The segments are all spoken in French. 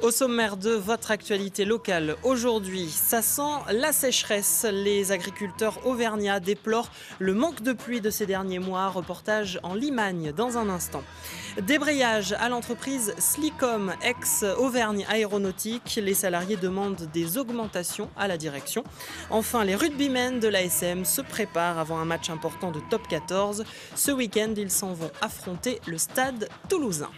Au sommaire de votre actualité locale, aujourd'hui, ça sent la sécheresse. Les agriculteurs auvergnats déplorent le manque de pluie de ces derniers mois. Reportage en Limagne dans un instant. Débrayage à l'entreprise Slicom, ex-Auvergne Aéronautique. Les salariés demandent des augmentations à la direction. Enfin, les rugbymen de l'ASM se préparent avant un match important de top 14. Ce week-end, ils s'en vont affronter le Stade toulousain.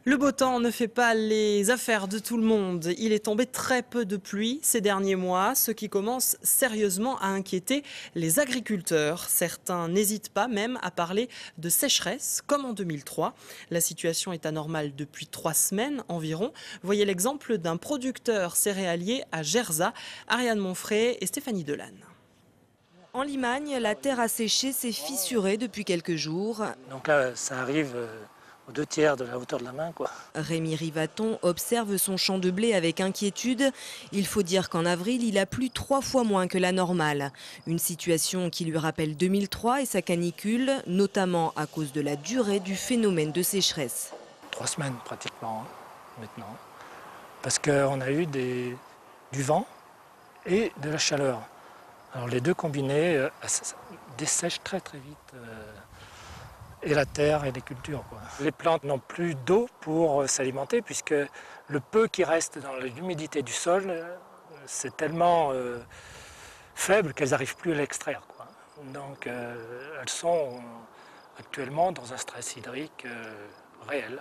Le beau temps ne fait pas les affaires de tout le monde. Il est tombé très peu de pluie ces derniers mois, ce qui commence sérieusement à inquiéter les agriculteurs. Certains n'hésitent pas même à parler de sécheresse, comme en 2003. La situation est anormale depuis 3 semaines environ. Voyez l'exemple d'un producteur céréalier à Gerzat, Ariane Monfray et Stéphanie Delanne. En Limagne, la terre asséchée s'est fissurée depuis quelques jours. Donc là, ça arrive aux 2/3 de la hauteur de la main, quoi. Rémi Rivaton observe son champ de blé avec inquiétude. Il faut dire qu'en avril, il a plu 3 fois moins que la normale. Une situation qui lui rappelle 2003 et sa canicule, notamment à cause de la durée du phénomène de sécheresse. 3 semaines pratiquement, maintenant. Parce qu'on a eu du vent et de la chaleur. Alors les deux combinés dessèchent très très vite et la terre et les cultures, quoi. Les plantes n'ont plus d'eau pour s'alimenter puisque le peu qui reste dans l'humidité du sol, c'est tellement faible qu'elles n'arrivent plus à l'extraire, quoi. Donc elles sont actuellement dans un stress hydrique réel.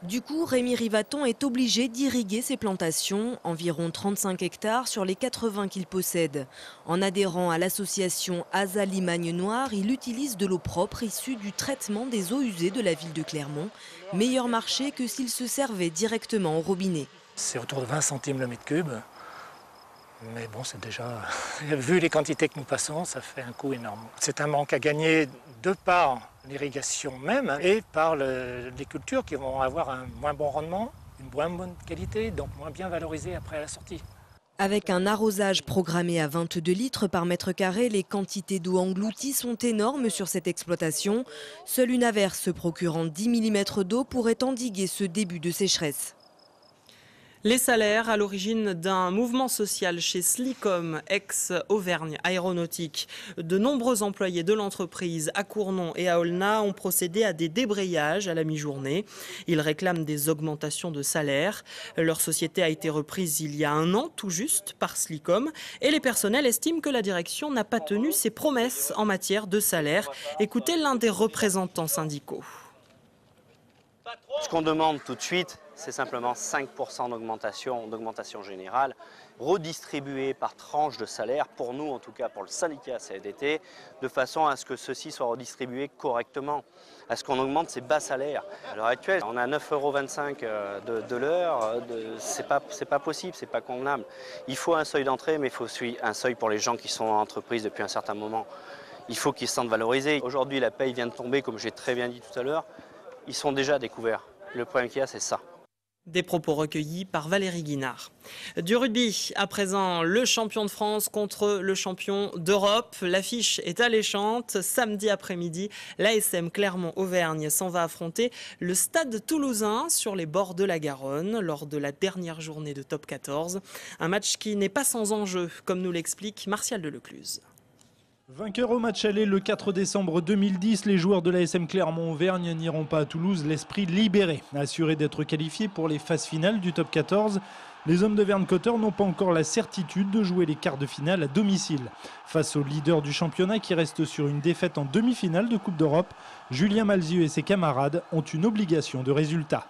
Du coup, Rémi Rivaton est obligé d'irriguer ses plantations, environ 35 hectares sur les 80 qu'il possède. En adhérant à l'association Asa Limagne Noire, il utilise de l'eau propre issue du traitement des eaux usées de la ville de Clermont. Meilleur marché que s'il se servait directement au robinet. C'est autour de 20 centimes le mètre cube. Mais bon, c'est déjà, vu les quantités que nous passons, ça fait un coût énorme. C'est un manque à gagner de par l'irrigation même et par les cultures qui vont avoir un moins bon rendement, une moins bonne qualité, donc moins bien valorisées après la sortie. Avec un arrosage programmé à 22 litres par mètre carré, les quantités d'eau englouties sont énormes sur cette exploitation. Seule une averse procurant 10 mm d'eau pourrait endiguer ce début de sécheresse. Les salaires à l'origine d'un mouvement social chez Slicom, ex-Auvergne Aéronautique. De nombreux employés de l'entreprise à Cournon et à Aulnat ont procédé à des débrayages à la mi-journée. Ils réclament des augmentations de salaire. Leur société a été reprise il y a 1 an tout juste par Slicom et les personnels estiment que la direction n'a pas tenu ses promesses en matière de salaire. Écoutez l'un des représentants syndicaux. Ce qu'on demande tout de suite, c'est simplement 5% d'augmentation générale, redistribuée par tranche de salaire, pour nous en tout cas, pour le syndicat CFDT, de façon à ce que ceci soit redistribué correctement, à ce qu'on augmente ces bas salaires. À l'heure actuelle, on a 9,25 € de l'heure, c'est pas possible, c'est pas convenable. Il faut un seuil d'entrée, mais il faut aussi un seuil pour les gens qui sont en entreprise depuis un certain moment. Il faut qu'ils se sentent valorisés. Aujourd'hui, la paye vient de tomber, comme j'ai très bien dit tout à l'heure. Ils sont déjà découverts. Le problème qu'il y a, c'est ça. Des propos recueillis par Valérie Guinard. Du rugby, à présent, le champion de France contre le champion d'Europe. L'affiche est alléchante. Samedi après-midi, l'ASM Clermont-Auvergne s'en va affronter le Stade toulousain sur les bords de la Garonne lors de la dernière journée de top 14. Un match qui n'est pas sans enjeu, comme nous l'explique Martial Delecluse. Vainqueur au match aller le 4 décembre 2010, les joueurs de l'ASM Clermont-Auvergne n'iront pas à Toulouse l'esprit libéré. Assurés d'être qualifiés pour les phases finales du top 14, les hommes de Verne-Cotter n'ont pas encore la certitude de jouer les quarts de finale à domicile. Face au leader du championnat qui reste sur une défaite en demi-finale de Coupe d'Europe, Julien Malzieu et ses camarades ont une obligation de résultat.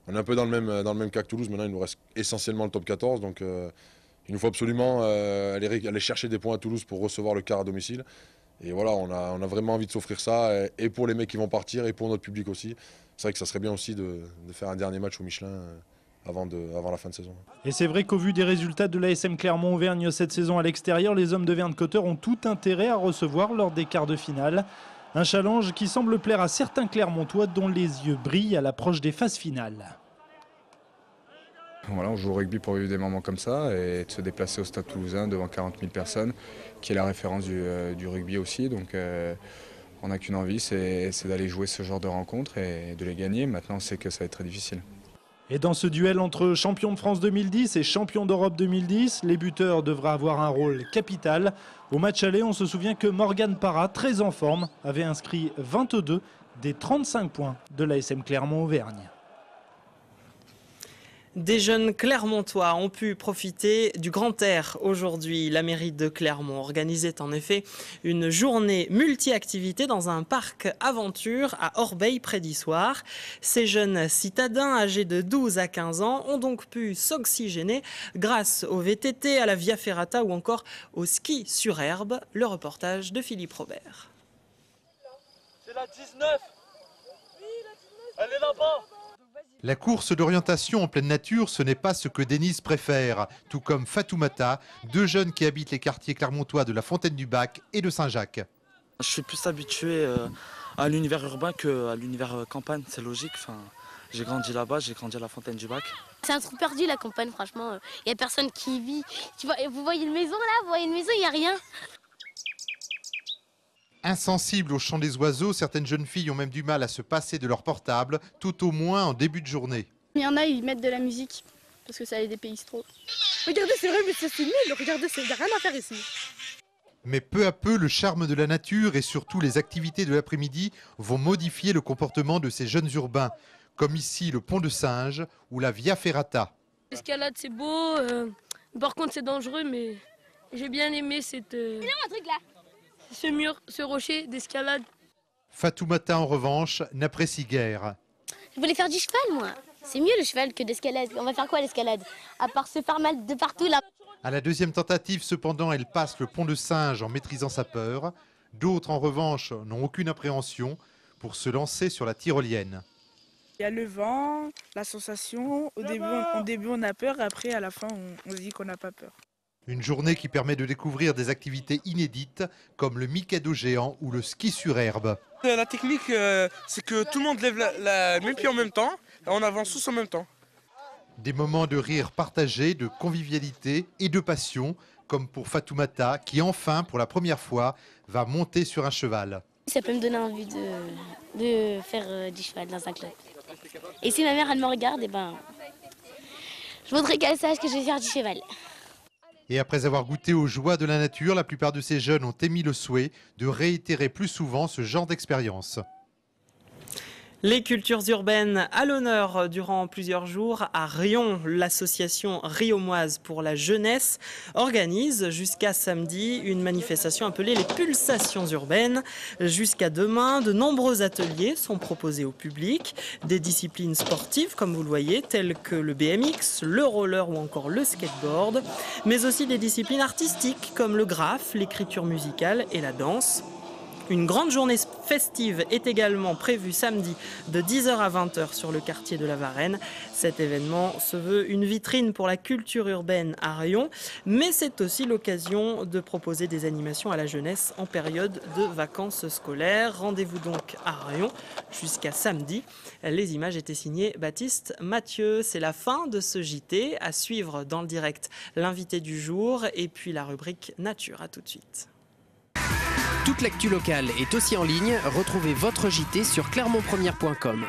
On est un peu dans le même cas que Toulouse, maintenant il nous reste essentiellement le top 14, donc il nous faut absolument aller chercher des points à Toulouse pour recevoir le quart à domicile. Et voilà, on a vraiment envie de s'offrir ça, et pour les mecs qui vont partir, et pour notre public aussi. C'est vrai que ça serait bien aussi de faire un dernier match au Michelin avant la fin de saison. Et c'est vrai qu'au vu des résultats de l'ASM Clermont-Auvergne cette saison à l'extérieur, les hommes de Verne-Cotter ont tout intérêt à recevoir lors des quarts de finale. Un challenge qui semble plaire à certains Clermontois dont les yeux brillent à l'approche des phases finales. Voilà, on joue au rugby pour vivre des moments comme ça et de se déplacer au Stade toulousain devant 40 000 personnes, qui est la référence du rugby aussi. Donc on n'a qu'une envie, c'est d'aller jouer ce genre de rencontres et de les gagner. Maintenant, on sait que ça va être très difficile. Et dans ce duel entre champion de France 2010 et champion d'Europe 2010, les buteurs devraient avoir un rôle capital. Au match aller, on se souvient que Morgan Parra, très en forme, avait inscrit 22 des 35 points de l'ASM Clermont-Auvergne. Des jeunes Clermontois ont pu profiter du grand air aujourd'hui. La mairie de Clermont organisait en effet une journée multi-activités dans un parc aventure à Orbeil près d'Issoire. Ces jeunes citadins âgés de 12 à 15 ans ont donc pu s'oxygéner grâce au VTT, à la Via Ferrata ou encore au ski sur herbe. Le reportage de Philippe Robert. C'est la 19 ! Oui, la 19 ! Elle est là-bas ! La course d'orientation en pleine nature, ce n'est pas ce que Denise préfère, tout comme Fatoumata, deux jeunes qui habitent les quartiers clermontois de la Fontaine-du-Bac et de Saint-Jacques. Je suis plus habitué à l'univers urbain qu'à l'univers campagne, c'est logique. Enfin, j'ai grandi là-bas, j'ai grandi à la Fontaine-du-Bac. C'est un trou perdu la campagne, franchement. Il n'y a personne qui y vit. Tu vois, vous voyez une maison là, vous voyez une maison, il n'y a rien. Insensibles au chant des oiseaux, certaines jeunes filles ont même du mal à se passer de leur portable, tout au moins en début de journée. Il y en a, ils mettent de la musique, parce que ça les dépayse trop. Regardez, c'est vrai, mais c'est nul, regardez, il n'y a rien à faire ici. Mais peu à peu, le charme de la nature et surtout les activités de l'après-midi vont modifier le comportement de ces jeunes urbains, comme ici le pont de Singe ou la Via Ferrata. L'escalade, c'est beau, par contre c'est dangereux, mais j'ai bien aimé cette... Il y a un truc là. Ce mur, ce rocher d'escalade. Fatoumata, en revanche, n'apprécie guère. Je voulais faire du cheval, moi. C'est mieux le cheval que d'escalade. On va faire quoi l'escalade? À part se faire mal de partout là. À la deuxième tentative, cependant, elle passe le pont de Singe en maîtrisant sa peur. D'autres, en revanche, n'ont aucune appréhension pour se lancer sur la tyrolienne. Il y a le vent, la sensation. Au début, on a peur, et après, à la fin, on se dit qu'on n'a pas peur. Une journée qui permet de découvrir des activités inédites comme le Mikado géant ou le ski sur herbe. La technique, c'est que tout le monde lève la même pied en même temps et on avance tous en même temps. Des moments de rire partagés, de convivialité et de passion, comme pour Fatoumata qui enfin, pour la première fois, va monter sur un cheval. Ça peut me donner envie de faire du cheval dans un club. Et si ma mère elle me regarde, je voudrais qu'elle sache que je vais faire du cheval. Et après avoir goûté aux joies de la nature, la plupart de ces jeunes ont émis le souhait de réitérer plus souvent ce genre d'expérience. Les cultures urbaines à l'honneur durant plusieurs jours à Riom. L'association riomoise pour la jeunesse organise jusqu'à samedi une manifestation appelée les pulsations urbaines. Jusqu'à demain, de nombreux ateliers sont proposés au public. Des disciplines sportives, comme vous le voyez, telles que le BMX, le roller ou encore le skateboard. Mais aussi des disciplines artistiques comme le graphe, l'écriture musicale et la danse. Une grande journée festive est également prévue samedi de 10h à 20h sur le quartier de la Varenne. Cet événement se veut une vitrine pour la culture urbaine à Riom, mais c'est aussi l'occasion de proposer des animations à la jeunesse en période de vacances scolaires. Rendez-vous donc à Riom jusqu'à samedi. Les images étaient signées Baptiste Mathieu. C'est la fin de ce JT. À suivre dans le direct l'invité du jour et puis la rubrique Nature. À tout de suite. Toute l'actu locale est aussi en ligne. Retrouvez votre JT sur clermontpremière.com.